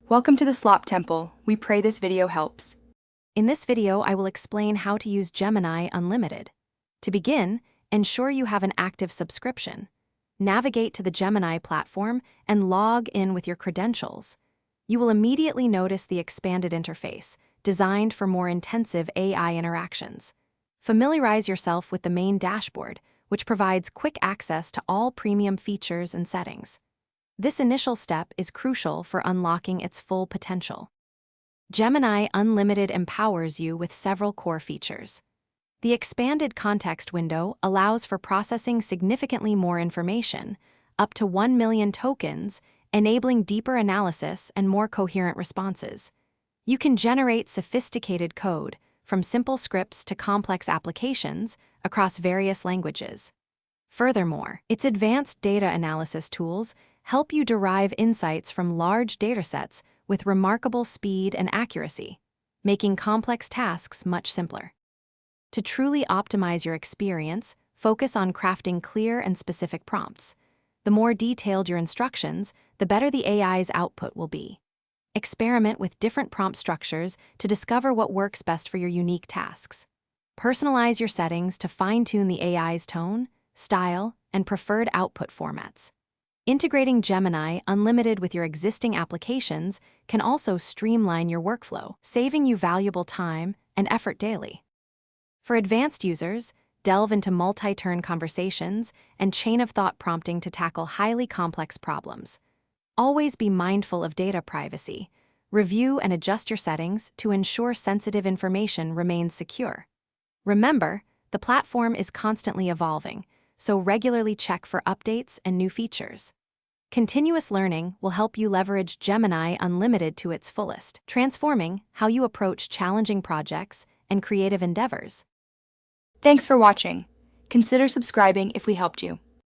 Welcome to the Slop Temple. We pray this video helps. In this video, I will explain how to use Gemini Unlimited. To begin, ensure you have an active subscription. Navigate to the Gemini platform and log in with your credentials. You will immediately notice the expanded interface, designed for more intensive AI interactions. Familiarize yourself with the main dashboard, which provides quick access to all premium features and settings. This initial step is crucial for unlocking its full potential. Gemini Unlimited empowers you with several core features. The expanded context window allows for processing significantly more information, up to 1 million tokens, enabling deeper analysis and more coherent responses. You can generate sophisticated code, from simple scripts to complex applications, across various languages. Furthermore, its advanced data analysis tools help you derive insights from large datasets with remarkable speed and accuracy, making complex tasks much simpler. To truly optimize your experience, focus on crafting clear and specific prompts. The more detailed your instructions, the better the AI's output will be. Experiment with different prompt structures to discover what works best for your unique tasks. Personalize your settings to fine-tune the AI's tone, style, and preferred output formats. Integrating Gemini Unlimited with your existing applications can also streamline your workflow, saving you valuable time and effort daily. For advanced users, delve into multi-turn conversations and chain-of-thought prompting to tackle highly complex problems. Always be mindful of data privacy. Review and adjust your settings to ensure sensitive information remains secure. Remember, the platform is constantly evolving, so regularly check for updates and new features. Continuous learning will help you leverage Gemini Unlimited to its fullest, transforming how you approach challenging projects and creative endeavors. Thanks for watching. Consider subscribing if we helped you.